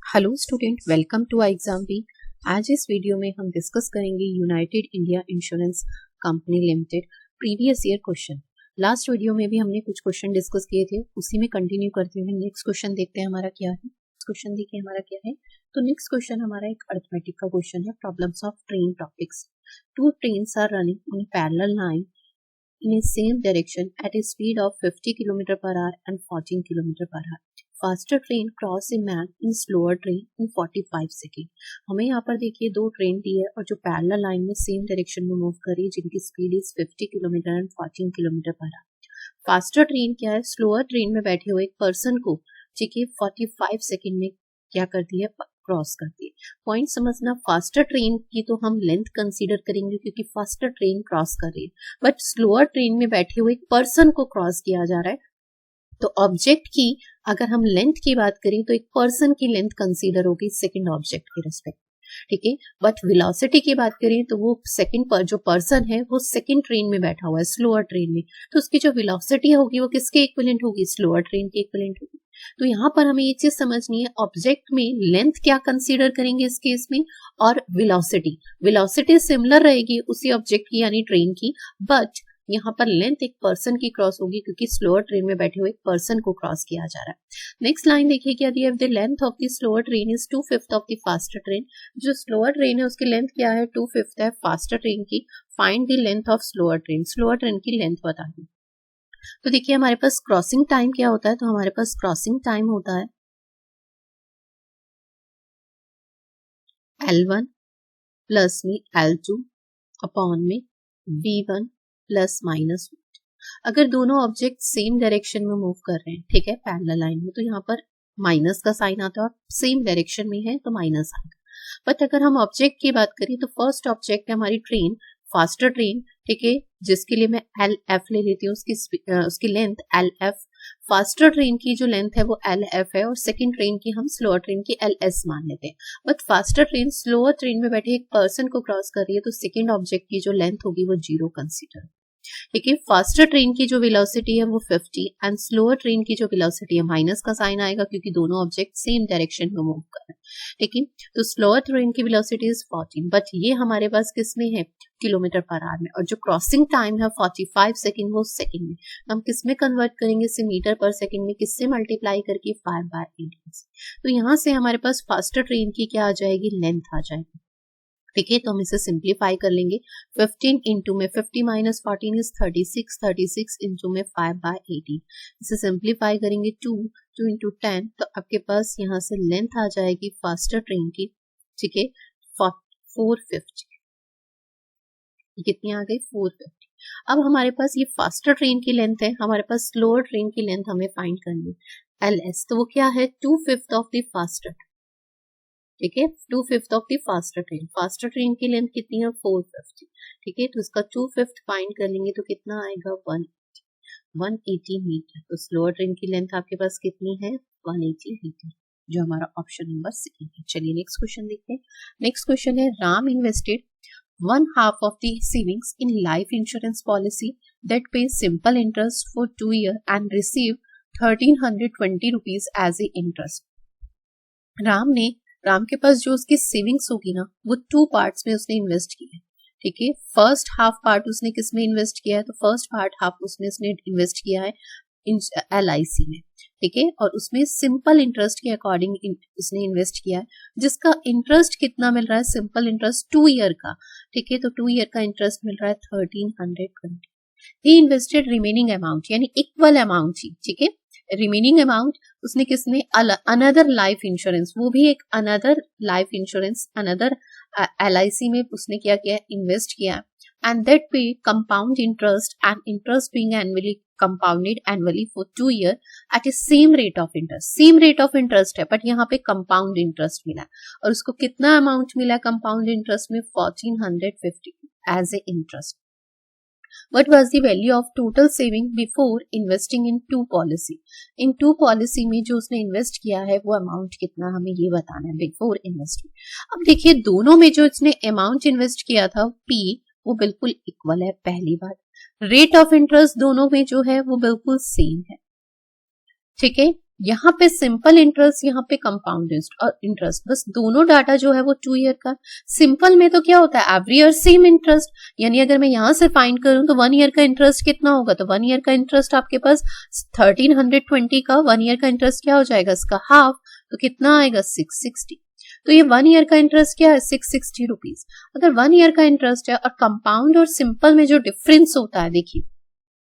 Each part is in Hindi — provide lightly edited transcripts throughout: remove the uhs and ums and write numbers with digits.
Hello student, welcome to exam B. आज इस वीडियो में हम डिस्कस करेंगे United India Insurance Company Limited previous year question. Last video में भी हमने कुछ क्वेश्चन डिस्कस किए थे, उसी में कंटिन्यू करते हुए नेक्स्ट क्वेश्चन देखते हैं हमारा क्या है। क्वेश्चन देखिए हमारा क्या है। तो नेक्स्ट क्वेश्चन हमारा एक अरिथमेटिक का क्वेश्चन है, problems of train topics. Two trains are running on parallel line in a same direction at a speed of 50 km per hour and 14 km per hour. Faster train cross a man in slower train in 45 second. हमें यहाँ पर देखिए दो ट्रेन दी है और जो पैरेलल लाइन में सेम डायरेक्शन में मूव कर रही है, जिनकी speed is 50 kilometre and 14 kilometre per hour. Faster train क्या है, स्लोअर ट्रेन में बैठे हुए एक पर्सन को ठीक है 45 सेकेंड में क्या करती है, क्रॉस करती है। पॉइंट समझना, फास्टर ट्रेन की तो हम लेंथ कंसीडर करेंगे क्योंकि फास्टर ट्रेन क्रॉस कर रही है, बट स्लोअर ट्रेन में बैठे हुए एक पर्सन को क्रॉस किया जा रहा है। तो ऑब्जेक्ट की अगर हम लेंथ की बात करें तो एक पर्सन की लेंथ कंसीडर होगी सेकंड ऑब्जेक्ट के रिस्पेक्ट, ठीक है। बट वेलोसिटी की बात करें तो वो सेकंड पर जो पर्सन है वो सेकंड ट्रेन में बैठा हुआ है स्लोअर ट्रेन में, तो उसकी जो वेलोसिटी होगी वो किसके इक्विवेलेंट होगी, स्लोअर ट्रेन के इक्विवेलेंट होगी। तो यहाँ पर हमें ये चीज समझनी है, ऑब्जेक्ट में लेंथ क्या कंसीडर करेंगे इस केस में, और वेलोसिटी। वेलोसिटी सिमिलर रहेगी उसी ऑब्जेक्ट की यानी ट्रेन की, बट यहाँ पर लेंथ एक पर्सन की क्रॉस होगी क्योंकि स्लोअर ट्रेन में बैठे हुए एक पर्सन को क्रॉस किया जा रहा है। नेक्स्ट लाइन देखिए क्या दिया, the length of the slower train is 2/5 of the faster train. जो स्लोअर ट्रेन है उसकी लेंथ क्या है, 2/5 है फास्टर ट्रेन की। Find the length of slower train, slower train की लेंथ बता दी। तो देखिए हमारे पास क्रॉसिंग टाइम क्या होता है, तो हमारे पास क्रॉसिंग टाइम होता है L1 प्लस में L2 अपॉन में V1 प्लस माइनस। अगर दोनों ऑब्जेक्ट सेम डायरेक्शन में मूव कर रहे हैं, ठीक है, पैरेलल लाइन में, तो यहाँ पर माइनस का साइन आता है, और सेम डायरेक्शन में है तो माइनस आएगा। बट अगर हम ऑब्जेक्ट की बात करें तो फर्स्ट ऑब्जेक्ट है हमारी ट्रेन, फास्टर ट्रेन, ठीक है, जिसके लिए मैं LF ले लेती हूँ, उसकी लेंथ LF। फास्टर ट्रेन की जो लेंथ है वो LF है, और सेकंड ट्रेन की हम स्लोअर ट्रेन की LS मान लेते हैं। But faster train slower train में बैठे एक पर्सन को क्रॉस कर रही है, तो सेकंड ऑब्जेक्ट की जो लेंथ होगी वो 0 कंसीडर। ठीक है, फास्टर ट्रेन की जो वेलोसिटी है वो 50 एंड स्लोअर ट्रेन की जो वेलोसिटी है माइनस का साइन आएगा क्योंकि दोनों ऑब्जेक्ट सेम डायरेक्शन में मूव कर रहे हैं, ठीक है। तो स्लोअर ट्रेन की वेलोसिटी इज 14, बट ये हमारे पास किस में है, किलोमीटर पर आवर में, और जो क्रॉसिंग टाइम है 45 सेकेंड वो सेकेंड में। हम किस में कन्वर्ट करेंगे, इसे मीटर पर सेकेंड में, किससे मल्टीप्लाई करके 5/18। तो यहाँ से हमारे पास फास्टर ट्रेन की क्या आ जाएगी, लेंथ आ जाएगी, ठीक है। तो हम इसे सिंप्लीफाई कर लेंगे, 15 इंटू में 50 माइनस 14 इज 36, 36 इंटू में 5/18। इसे सिंप्लीफाई करेंगे 2 इंटू 10, तो आपके पास यहाँ से लेंथ आ जाएगी फास्टर ट्रेन की, ठीक है, 450। कितनी आ गई, 450। अब हमारे पास ये फास्टर ट्रेन की लेंथ है, हमारे पास स्लोअर ट्रेन की लेंथ हमें फाइंड करनी है, LS। तो वो क्या है, 2/5 ऑफ द फास्टर, ठीक है, 2/5 of the faster train. Faster train की लेंथ कितनी है, 450, ठीक है। तो इसका 2/5 फाइंड कर लेंगे तो कितना आएगा, 180 मीटर। तो स्लोअर ट्रेन की लेंथ आपके पास कितनी है, 180 मीटर, जो हमारा ऑप्शन नंबर सेकंड है। चलिए नेक्स्ट क्वेश्चन देखते हैं। नेक्स्ट क्वेश्चन है, Ram invested 1/2 of the savings in life insurance policy that pays simple interest for 2 years and receive 1320 rupees as a interest। Ram के पास जो उसकी सेविंग्स होगी ना, वो 2 पार्ट्स में उसने इन्वेस्ट की है, ठीक है। फर्स्ट हाफ पार्ट उसने किस में इन्वेस्ट किया है, तो फर्स्ट पार्ट हाफ उसने इन्वेस्ट किया है LIC में, ठीक है, और उसमें सिंपल इंटरेस्ट के अकॉर्डिंग उसने इन्वेस्ट किया है, जिसका इंटरेस्ट कितना मिल रहा है, सिंपल इंटरेस्ट 2 ईयर का, ठीक है। तो 2 ईयर का इंटरेस्ट मिल रहा है 1320। ही इन्वेस्टेड रिमेनिंग अमाउंट, यानी इक्वल अमाउंट ही, ठीक है। रिमेनिंग अमाउंट उसने किसमें, अनदर लाइफ इंश्योरेंस, वो भी एक another life insurance, another LIC में उसने क्या किया, इन्वेस्ट किया, एंड दैट पे compound interest and interest being annually compounded annually for 2 year at a same rate of interest. Same rate of interest है, बट यहाँ पे कंपाउंड इंटरेस्ट मिला, और उसको कितना अमाउंट मिला कंपाउंड इंटरेस्ट में, 1450 as a interest. What was the value of total saving before investing in 2 policy? In 2 policy में जो उसने इन्वेस्ट किया है वो अमाउंट कितना, हमें ये बताना है बिफोर इन्वेस्टमेंट। अब देखिए दोनों में जो इसने अमाउंट इन्वेस्ट किया था P वो बिल्कुल इक्वल है, पहली बात। रेट ऑफ इंटरेस्ट दोनों में जो है वो बिल्कुल सेम है, ठीक है। यहाँ पे सिंपल इंटरेस्ट, यहाँ पे कंपाउंड इंटरेस्ट, बस दोनों डाटा जो है वो 2 ईयर का। सिंपल में तो क्या होता है, एवरी ईयर सेम इंटरेस्ट, यानी अगर मैं यहाँ से फाइंड करूं तो 1 ईयर का इंटरेस्ट कितना होगा, तो 1 ईयर का इंटरेस्ट आपके पास 1320 का 1 ईयर का इंटरेस्ट क्या हो जाएगा, इसका हाफ, तो कितना आएगा 660। तो ये 1 ईयर का इंटरेस्ट क्या है, 660 रुपीज। अगर 1 ईयर का इंटरेस्ट है और कंपाउंड और सिंपल में जो डिफरेंस होता है, देखिए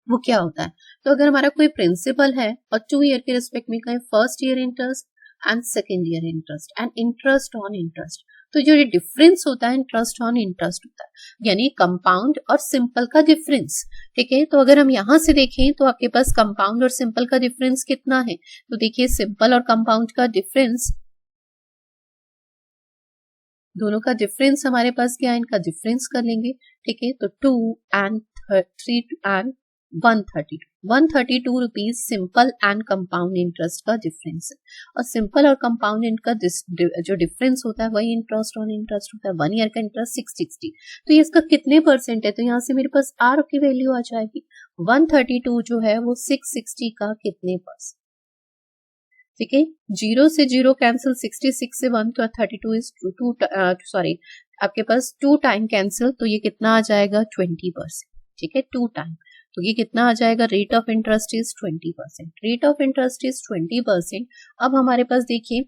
वो क्या होता है। तो अगर हमारा कोई प्रिंसिपल है और 2 ईयर के रिस्पेक्ट में कहें first year interest and second year interest and interest on interest, तो जो ये डिफरेंस होता है इंटरेस्ट ऑन इंटरेस्ट होता है, यानी कंपाउंड और सिंपल का डिफरेंस। ठीक है, तो अगर हम यहां से देखें तो आपके पास कंपाउंड और सिंपल का डिफरेंस कितना है, तो देखिए सिंपल और कंपाउंड का डिफरेंस, दोनों का डिफरेंस हमारे पास क्या है, इनका डिफरेंस कर लेंगे। ठीक है, तो 2 and 3 and 132 rupees simple and compound interest का डिफरेंस है। और सिंपल और कंपाउंड इनका जो डिफरेंस होता है वही इंटरेस्ट ऑन इंटरेस्ट होता है। 1 ईयर का इंटरेस्ट 660, तो ये इसका कितने परसेंट है, तो यहाँ से मेरे पास आर की वैल्यू आ जाएगी। 132 जो है वो 660 का कितने परसेंट। ठीक है, 0 से 0 कैंसिल, 66 से 1 तो 32 इज सॉरी आपके पास 2 टाइम कैंसिल, तो ये कितना आ जाएगा 20%। ठीक है, 2 टाइम, तो ये कितना आ जाएगा, rate of interest is 20%। Rate of interest is 20%। अब हमारे पास देखिए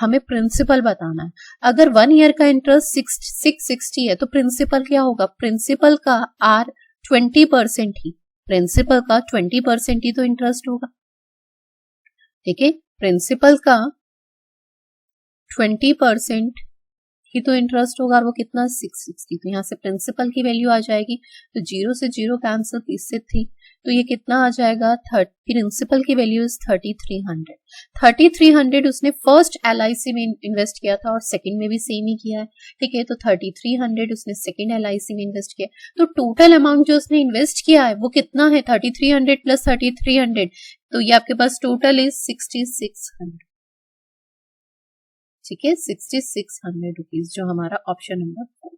हमें प्रिंसिपल बताना है। अगर 1 ईयर का इंटरेस्ट 660 है तो प्रिंसिपल क्या होगा, प्रिंसिपल का आर 20% ही, प्रिंसिपल का 20% ही तो इंटरेस्ट होगा। ठीक है, प्रिंसिपल का 20% ही तो इंटरेस्ट होगा, और वो कितना 660, तो यहाँ से प्रिंसिपल की वैल्यू आ जाएगी, तो 0 से 0 कैंसिल, 30 से 3, तो ये कितना आ जाएगा, प्रिंसिपल की वैल्यू इज 3300। 3300 उसने फर्स्ट LIC में इन्वेस्ट किया था और सेकंड में भी सेम ही किया है। ठीक है, तो 3300 उसने सेकंड LIC में इन्वेस्ट किया, तो टोटल अमाउंट जो उसने इन्वेस्ट किया है वो कितना है, 3300 प्लस 3300, तो ये आपके पास टोटल इज 6600। ठीक है, 6600 रुपीज, जो हमारा ऑप्शन नंबर 4।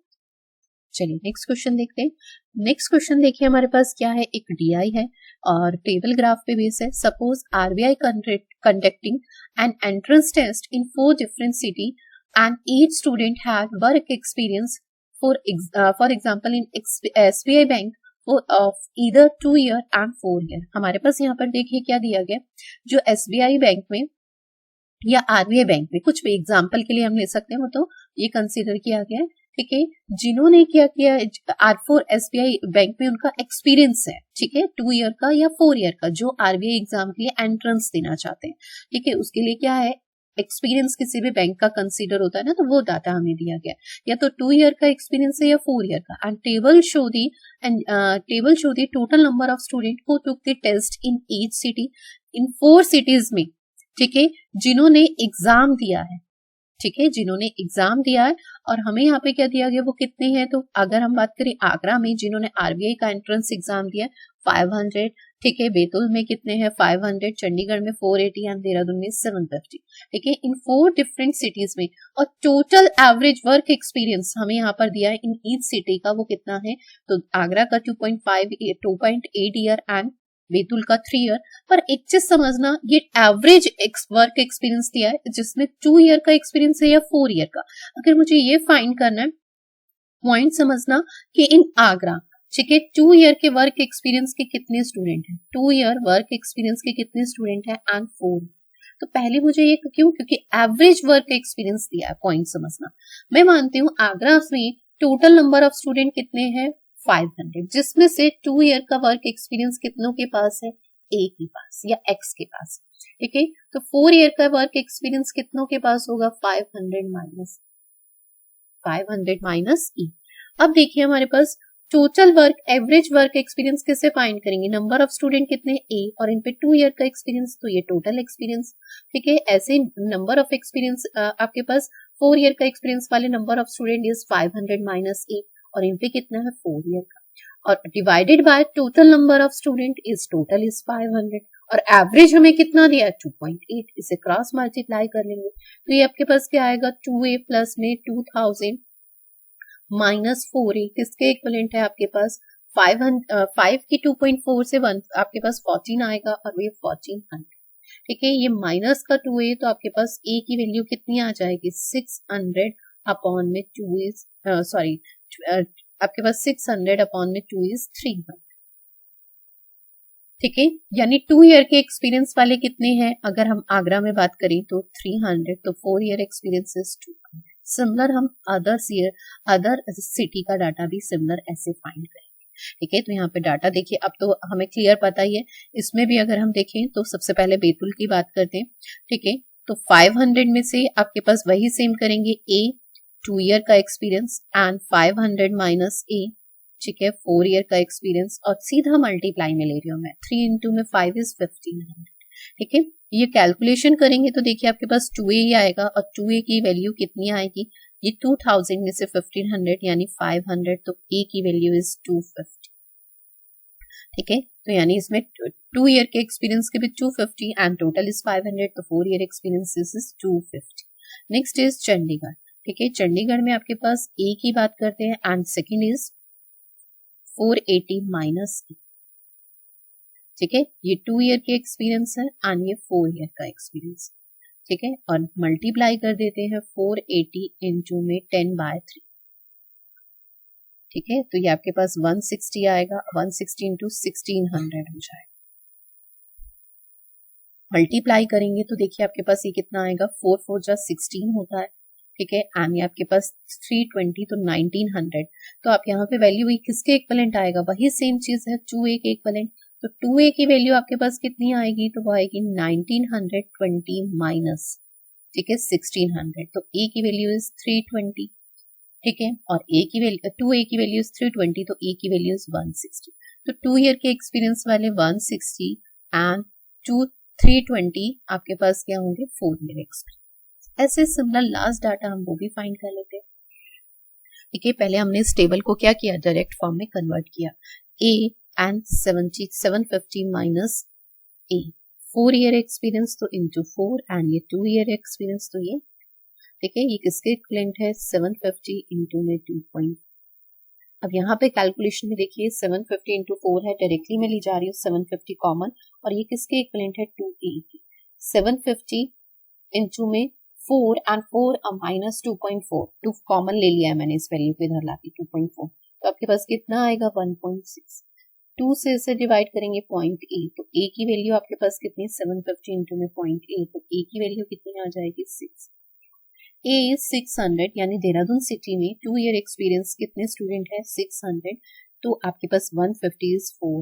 चलिए नेक्स्ट क्वेश्चन देखते हैं। नेक्स्ट क्वेश्चन देखिए हमारे पास क्या है, एक DI है और टेबल ग्राफ पे बेस है। Suppose RBI conducting an entrance test in 4 different city and each student had work experience for example in SBI bank of either 2 year and 4 year. हमारे पास यहाँ पर देखिए क्या दिया गया, जो SBI बैंक में या RBI बैंक में, कुछ भी एग्जाम्पल के लिए हम ले सकते हैं, वो तो ये कंसीडर किया गया है। ठीक है, जिन्होंने क्या किया, R4 SBI बैंक में उनका एक्सपीरियंस है, ठीक है, 2 ईयर का या 4 ईयर का, जो RBI एग्जाम के लिए एंट्रेंस देना चाहते हैं। ठीक है, उसके लिए क्या है, एक्सपीरियंस किसी भी बैंक का कंसीडर होता है ना, तो वो डाटा हमें दिया गया, या तो 2 ईयर का एक्सपीरियंस है या 4 ईयर का। And table show the total number of student who took the test in each city in 4 cities में। ठीक है, जिन्होंने एग्जाम दिया है, ठीक है, जिन्होंने एग्जाम दिया है, और हमें यहाँ पे क्या दिया गया, वो कितने हैं, तो अगर हम बात करें आगरा में जिन्होंने RBI का एंट्रेंस एग्जाम दिया 500, ठीक है, बैतूल में कितने हैं 500, चंडीगढ़ में 480 एंड देहरादून में 750। ठीक है, इन 4 डिफरेंट सिटीज में, और टोटल एवरेज वर्क एक्सपीरियंस हमें यहाँ पर दिया है इन ईच सिटी का, वो कितना है, तो आगरा का 2.8 ईयर एंड बैतूल का 3 ईयर। पर एक चीज समझना, ये एवरेज वर्क एक्सपीरियंस दिया है, जिसमें 2 ईयर का एक्सपीरियंस है या 4 ईयर का। अगर मुझे ये फाइंड करना है, पॉइंट समझना कि इन आगरा, ठीक है, 2 ईयर के वर्क एक्सपीरियंस के कितने स्टूडेंट हैं, 2 ईयर वर्क एक्सपीरियंस के कितने स्टूडेंट हैं एंड 4। तो पहले मुझे ये क्यों, क्योंकि एवरेज वर्क एक्सपीरियंस दिया है, पॉइंट समझना। मैं मानती हूँ आगरा में टोटल नंबर ऑफ स्टूडेंट कितने हैं 500, जिसमें से 2 ईयर का वर्क एक्सपीरियंस कितनों के पास है, A के पास या X के पास। ठीक है, तो 4 ईयर का वर्क एक्सपीरियंस कितनों के पास होगा, 500 माइनस E। अब देखिए हमारे पास total work, average work experience कैसे फाइंड करेंगे, नंबर ऑफ स्टूडेंट कितने A और इन पे 2 ईयर का एक्सपीरियंस, तो ये टोटल एक्सपीरियंस। ठीक है, ऐसे नंबर ऑफ एक्सपीरियंस आपके पास 4 ईयर का एक्सपीरियंस वाले number of student is 500 minus E, और इन पे कितना है 4 ईयर का, और divided by total number of student is total is 500, और एवरेज हमें कितना दिया है 2.8, इसे क्रॉस मल्टीप्लाई कर लेंगे, तो ये आपके पास क्या आएगा, 2A प्लस में 2000 माइनस 4A किसके इक्विवेलेंट है आपके पास 5 की 2.4 से 1 आपके पास 14 आएगा, और ये 1400। ठीक है, ये माइनस का 2a, तो आपके पास a की वैल्यू कितनी आ जाएगी 600 अपॉन में 2 इज सॉरी आपके पास 600 अपॉन में 2 इज 300। ठीक है, यानी 2 ईयर के एक्सपीरियंस वाले कितने हैं, अगर हम आगरा में बात करें तो 300, तो 4 ईयर एक्सपीरियंस इज 200। सिमिलर हम अदर सिटी का डाटा भी सिमिलर ऐसे फाइंड करेंगे। ठीक है, तो यहाँ पे डाटा देखिए, अब तो हमें क्लियर पता ही है। इसमें भी अगर हम देखें तो सबसे पहले बैतूल की बात करते हैं। ठीक है, तो 500 में से आपके पास वही सेम करेंगे, ए 2 ईयर का एक्सपीरियंस एंड 500 माइनस ए, ठीक है 4 ईयर का एक्सपीरियंस, और सीधा मल्टीप्लाई में ले रही हूँ मैं, 3 इंटू में 5 इज 1500। ठीक है, ये कैलकुलेशन करेंगे तो देखिए आपके पास 2a ही आएगा, और 2a की वैल्यू कितनी आएगी, ये 2000 में से 1500 यानी 500, तो a की वैल्यू इज 250। ठीक है, तो यानी इसमें 2 ईयर के एक्सपीरियंस के भी 250 एंड टोटल इज 500, तो 4 year experience is 250। Next is Chandigarh. ठीक है, चंडीगढ़ में आपके पास a की बात करते हैं एंड सेकेंड इज 480 माइनस ए। ठीक है, ये 2 ईयर के एक्सपीरियंस है एंड ये 4 ईयर का एक्सपीरियंस। ठीक है, और मल्टीप्लाई कर देते हैं 480 इंटू में 10/3। ठीक है, तो ये आपके पास 160 आएगा, 160 इंटू 1600 हो जाएगा। मल्टीप्लाई करेंगे तो देखिए आपके पास ये कितना आएगा, 4 4 जा 16 होता है। ठीक है, एंड ये आपके पास 320, तो 1900। तो आप यहाँ पे वैल्यू किसके इक्विवेलेंट आएगा, वही सेम चीज है 2a के इक्विवेलेंट। तो 2a की वैल्यू आपके पास कितनी आएगी, तो वो आएगी 1920 माइनस, ठीक है 1600, तो a की वैल्यू इज 320। ठीक है, और a की वैल्यू 2a की वैल्यू इज 320, तो a की वैल्यू इज 160। तो 2 ईयर के एक्सपीरियंस वाले 160 एंड 320 आपके पास क्या होंगे, 4 ईयर एक्सपीरियंस। ऐसे सिमिलर लास्ट डाटा हम वो भी फाइंड कर लेते हैं। ठीक है, पहले हमने इस टेबल को क्या किया, डायरेक्ट फॉर्म में कन्वर्ट किया, a and 750 minus a, 4 year experience तो इंटू 4 एंड ये 2 ईयर एक्सपीरियंस, तो ये ठीक है, ये किसके इक्विवेलेंट है 750 इंटू में 2. अब यहाँ पे कैलकुलेशन में देखिए 750 इंटू 4 है, डायरेक्टली मैं ली जा रही हूँ 750 कॉमन, और ये किसके इक्विवेलेंट है 2a की। 750 इंटू में 4 एंड 4 माइनस 2.4, 2 कॉमन ले लिया है मैंने, इस वैल्यू को इधर लाके 2.4, तो आपके पास कितना आएगा 1.6। 2 से इसे डिवाइड करेंगे 0.8, तो a की वैल्यू आपके पास कितनी 750 इंटू में 0.8, तो a की वैल्यू कितनी आ जाएगी 6। a इज 600, यानी देहरादून सिटी में 2 ईयर एक्सपीरियंस कितने स्टूडेंट है 600, तो आपके पास 150 इज 4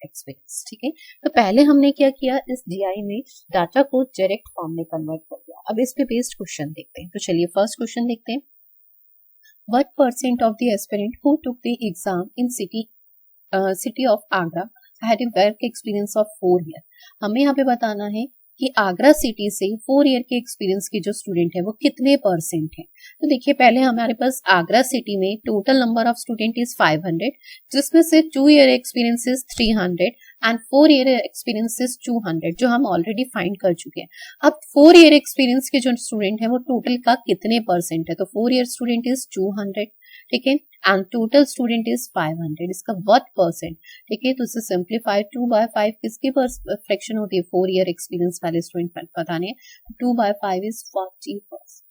एक्सपीरियंस। ठीक है, तो पहले हमने क्या किया, इस जीआई में डाटा को डायरेक्ट फॉर्म में कन्वर्ट कर दिया। अब इस पे बेस्ड क्वेश्चन देखते हैं, तो चलिए फर्स्ट क्वेश्चन देखते हैं। What percent of the aspirant who took the exam in city of Agra had a work experience of 4 years? हमें यहाँ पे बताना है कि आगरा सिटी से 4 ईयर के एक्सपीरियंस के जो स्टूडेंट है वो कितने परसेंट है। तो देखिए पहले हमारे पास आगरा सिटी में total number of student is 500, जिसमें से 2 year experience is 300 and 4 year experience is 200, जो हम ऑलरेडी फाइंड कर चुके हैं। अब 4 ईयर एक्सपीरियंस के जो स्टूडेंट है वो टोटल का कितने परसेंट है, तो 4 ईयर स्टूडेंट इज 200, ठीक है, एंड टोटल स्टूडेंट इज 500, इसका व्हाट परसेंट। ठीक है, तो इसे सिंप्लीफाई 2/5 किसकी फ्रैक्शन होती है, 4 ईयर एक्सपीरियंस वाले स्टूडेंट बताने हैं, 2/5 इज 40%।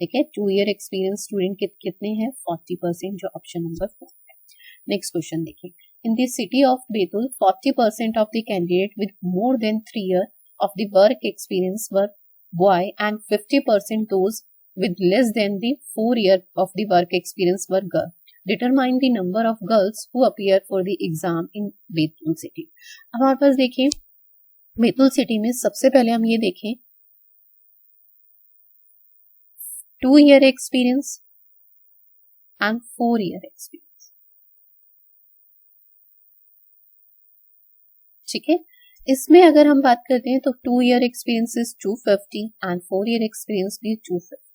ठीक है, 2 ईयर एक्सपीरियंस स्टूडेंट कितने हैं 40%, जो ऑप्शन नंबर 4 है। नेक्स्ट क्वेश्चन देखिए, in the city of Betul 40% of the candidate with more than 3 year of the work experience were boy and 50% those with less than the 4 year of the work experience were girl. Determine the number of girls who appear for the exam in Betul city. अब हमारे पास देखिए बैतूल सिटी में सबसे पहले हम ये देखें 2 year experience and 4 year experience. ठीक है, इसमें अगर हम बात करते हैं तो 2 year experience is 250 and 4 year experience भी 250.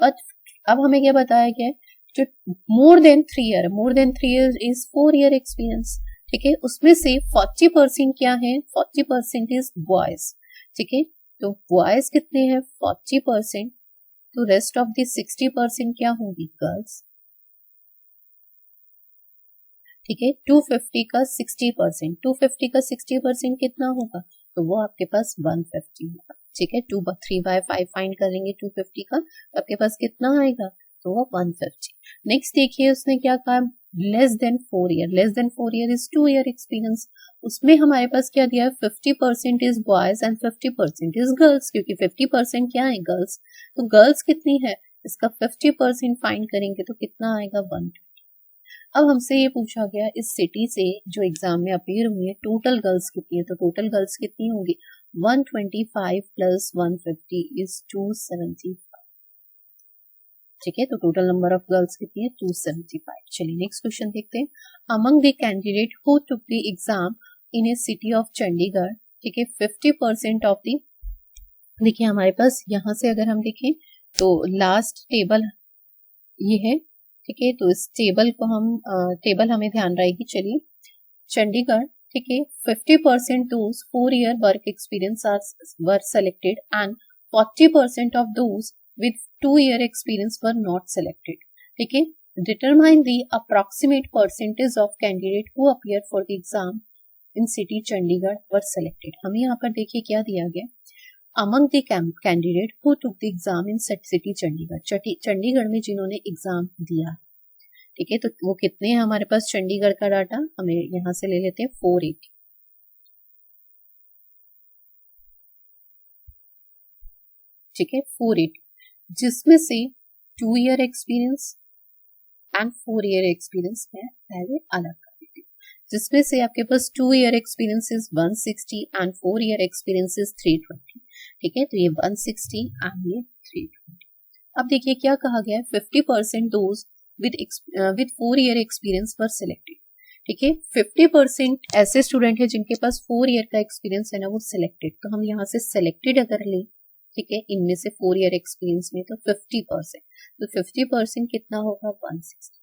बट अब हमें क्या बताया गया है, जो more than 3 year is 4 year experience. ठीक है, उसमें से 40% क्या है, 40% इज बॉयज। ठीक है, तो बॉयज कितने हैं 40%, तो रेस्ट ऑफ द 60% क्या होंगी गर्ल्स। ठीक है, 250 का 60%, 250 का 60% कितना होगा तो वो आपके पास 150 होगा, ठीक है। 3/5 फाइंड करेंगे 250 का, तो आपके पास कितना आएगा, तो वो 150। नेक्स्ट देखिए उसने क्या कहा, less than 4 year, less than 4 year is 2 year experience. उसमें हमारे पास क्या दिया है, 50% is boys and 50% is girls, क्योंकि 50% क्या है, गर्ल्स। तो गर्ल्स कितनी है, इसका 50% फाइंड करेंगे तो कितना आएगा, 120। अब हमसे ये पूछा गया इस सिटी से जो एग्जाम में अपीयर हुई है टोटल गर्ल्स कितनी है, तो टोटल गर्ल्स कितनी होंगी, 125 प्लस 150 इज 275, ठीक है। तो टोटल नंबर ऑफ गर्ल्स कितनी है, 275। चलिए नेक्स्ट क्वेश्चन देखते हैं। Among the candidate who took the exam in A city of Chandigarh, ठीक है, 50% ऑफ द, देखिए हमारे पास यहाँ से अगर हम देखें तो लास्ट टेबल ये है, ठीक है। तो इस टेबल को हम टेबल हमें ध्यान रहेगी। चलिए चंडीगढ़, ठीक है, 50% those 4 year work experience were selected and 40% of those with 2 year experience were not selected, ठीक है। Determine the approximate percentage of candidate who appear for the exam in city Chandigarh were selected। हमें यहाँ पर देखिए क्या दिया गया, among the candidate who took the exam in city Chandigarh, Chandigarh में जिन्होंने एग्जाम दिया, ठीक है। तो वो कितने हैं हमारे पास चंडीगढ़ का डाटा, हमें यहाँ से ले लेते हैं 480, ठीक है, 480, जिसमें से 2 year experience and 4 year experience मैं पहले अलग कर देती हूँ। जिसमें से आपके पास 2 year experience is 160 and 4 year experience is 320, ठीक है। तो ये 160 एंड ये 320। अब देखिए क्या कहा गया है, 50% those with 4 year experience were selected, ठीक है। 50% ऐसे स्टूडेंट है जिनके पास 4 ईयर का एक्सपीरियंस है ना, वो सिलेक्टेड। तो हम यहाँ से सिलेक्टेड अगर लें, ठीक है, इनमें से 4 ईयर एक्सपीरियंस में तो 50%, तो 50% कितना होगा, 160,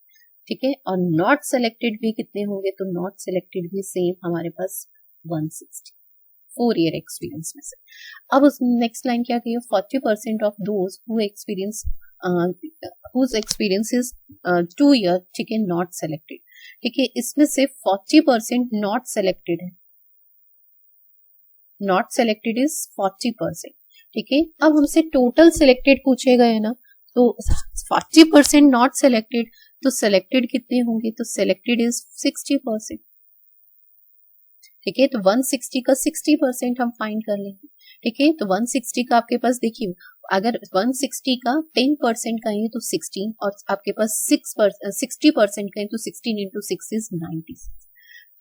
ठीक है। और नॉट सिलेक्टेड भी कितने होंगे, तो नॉट सिलेक्टेड भी सेम हमारे पास 160, 4 ईयर एक्सपीरियंस में से। अब उस नेक्स्ट लाइन क्या कही है, 40% of those who experience whose experience is 2 year, ठीक है, नॉट सेलेक्टेड, ठीक है। इसमें से 40% नॉट सेलेक्टेड है, नॉट सेलेक्टेड इज 40%, ठीक है। अब हमसे टोटल सिलेक्टेड पूछे गए ना, तो 40% नॉट सिलेक्टेड, तो सिलेक्टेड कितने होंगे, तो सिलेक्टेड इज 60%, ठीक है। तो 160 का 60% हम फाइंड कर लेंगे, ठीक है। तो 160 का आपके पास देखिए, अगर 160 का 10% का है तो 16, और आपके पास 60% का है तो 16 into 6 इज 96,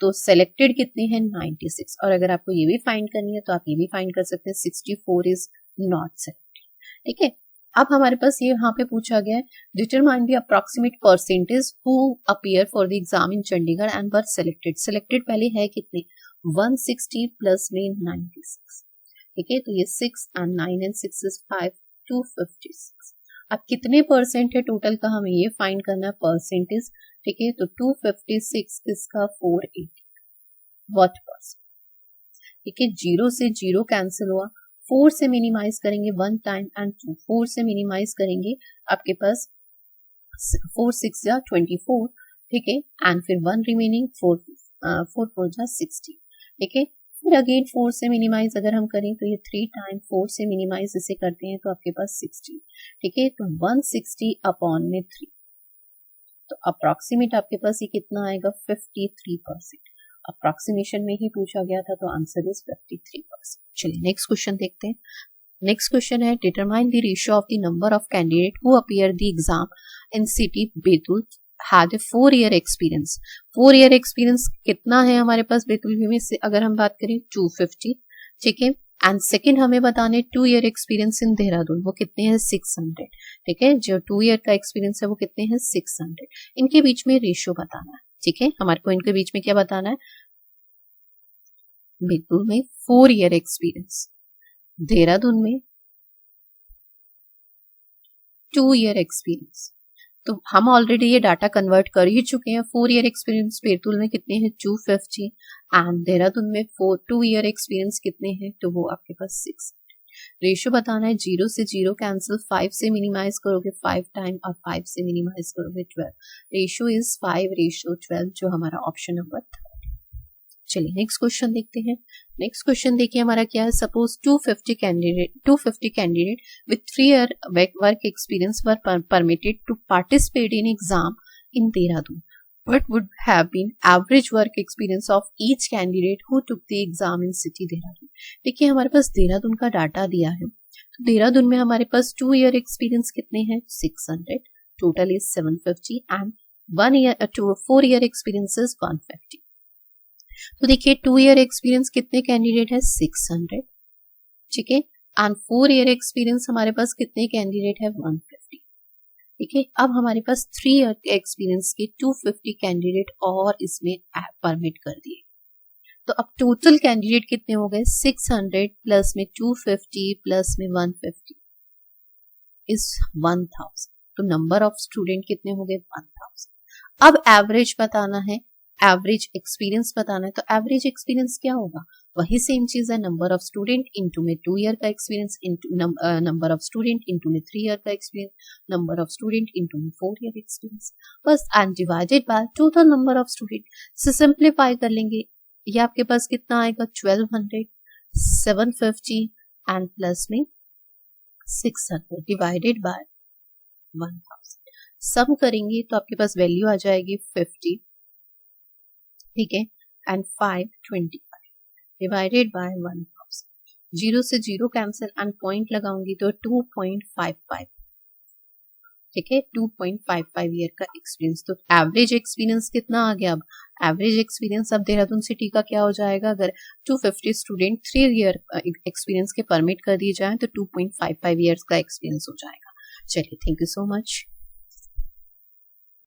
तो सेलेक्टेड कितने हैं, 96। और अगर आपको ये भी फाइंड करनी है तो आप ये भी फाइंड कर सकते हैं, 64 इज नॉट सेलेक्टेड, ठीक है। अब हमारे पास ये यहाँ पे पूछा गया है, determine the approximate percentage who appear for the exam in Chandigarh and were selected. Selected पहले है कितने, 160 प्लस में 96, ठीक है। तो ये 6 एंड 9 एंड 6 इज 5, 256। अब कितने परसेंट है टोटल का, हमें ये फाइंड करना है परसेंटेज, ठीक है। तो 256 इसका 480 व्हाट परसेंट, ठीक है। 0 से 0 कैंसिल हुआ, 4 से मिनिमाइज करेंगे 1 टाइम एंड 2, 4 से मिनिमाइज करेंगे आपके पास 4 6 जा 24, ठीक है, एंड फिर 1 रिमेनिंग 4 4 जा 60, ठीक है। फिर अगेन 4 से मिनिमाइज अगर हम करें तो ये 3 टाइम 4 से मिनिमाइज इसे करते हैं तो आपके पास 60, ठीक है। तो 160 अपॉन में 3, तो अप्रॉक्सीमेट आपके पास ये कितना आएगा, 53%। अप्रॉक्सीमेशन में ही पूछा गया था तो आंसर इज 53%। चलिए नेक्स्ट क्वेश्चन देखते हैं। नेक्स्ट क्वेश्चन है, determine the ratio of the number of candidate who appear the exam in city Betul had a 4 year experience। 4 year experience कितना है हमारे पास बैतूल में से, अगर हम बात करें 250, ठीक है। एंड सेकंड हमें बताने 2 year experience इन देहरादून, वो कितने हैं, 600, ठीक है। जो 2 year का एक्सपीरियंस है वो कितने हैं, 600। इनके बीच में रेशियो बताना है, ठीक है। हमारे को इनके बीच में क्या बताना है, बैतूल में 4 year एक्सपीरियंस, देहरादून में 2 year एक्सपीरियंस। तो हम ऑलरेडी ये डाटा कन्वर्ट कर ही चुके हैं। 4 ईयर एक्सपीरियंस बैतूल में कितने हैं, 250, एंड देहरादून में 2 ईयर एक्सपीरियंस कितने हैं, तो वो आपके पास 6। रेशियो बताना है, 0 से 0 कैंसिल, 5 से मिनिमाइज करोगे 5 टाइम और 5 से मिनिमाइज करोगे 12। रेशियो इज 5:12, जो हमारा ऑप्शन नंबर 3। चलिए नेक्स्ट क्वेश्चन देखते हैं। नेक्स्ट क्वेश्चन देखिए हमारा क्या है। Suppose 250 candidate with 3 year work experience were permitted to participate in exam in Dehradun. What would have been average work experience of each candidate who took the exam in city Dehradun. देखिए हमारे पास देहरादून का डाटा दिया है, तो देहरादून में हमारे पास 2 ईयर एक्सपीरियंस कितने हैं 600, total is 750 and 4 year experience is 150. तो देखिए 2 ईयर एक्सपीरियंस कितने कैंडिडेट है 600, ठीक है, एंड 4 ईयर एक्सपीरियंस हमारे पास कितने कैंडिडेट है 150. ठीक है, अब हमारे पास 3 ईयर के एक्सपीरियंस के 250 कैंडिडेट और इसमें परमिट कर दिए. तो अब टोटल कैंडिडेट कितने हो गए 600 प्लस में 250 प्लस में 150 इज 1000. तो नंबर ऑफ स्टूडेंट कितने हो गए 1000. अब एवरेज बताना है, एवरेज एक्सपीरियंस बताना है, तो एवरेज एक्सपीरियंस क्या होगा, वही सेम चीज है, नंबर ऑफ स्टूडेंट इनटू में 2 ईयर का experience into number of student into में 3 ईयर का experience, number of student into में 4 ईयर एक्सपीरियंस, बस, and divided by total number of student. से सिंप्लीफाई कर लेंगे, ये आपके पास कितना आएगा 1200, 750 एंड प्लस में 600 डिवाइडेड बाय 1000. सम करेंगे तो आपके पास वैल्यू आ जाएगी 50, ठीक है, एंड 525 डिवाइडेड बाय 1000. 0 से 0 कैंसिल एंड पॉइंट लगाऊंगी तो 2.55, ठीक है, 2.55 ईयर का एक्सपीरियंस. तो एवरेज एक्सपीरियंस कितना आ गया, अब एवरेज एक्सपीरियंस अब देहरादून सिटी का क्या हो जाएगा, अगर 250 स्टूडेंट 3 ईयर एक्सपीरियंस के परमिट कर दिए जाए तो 2.55 ईयर्स का एक्सपीरियंस हो जाएगा. चलिए, थैंक यू सो मच.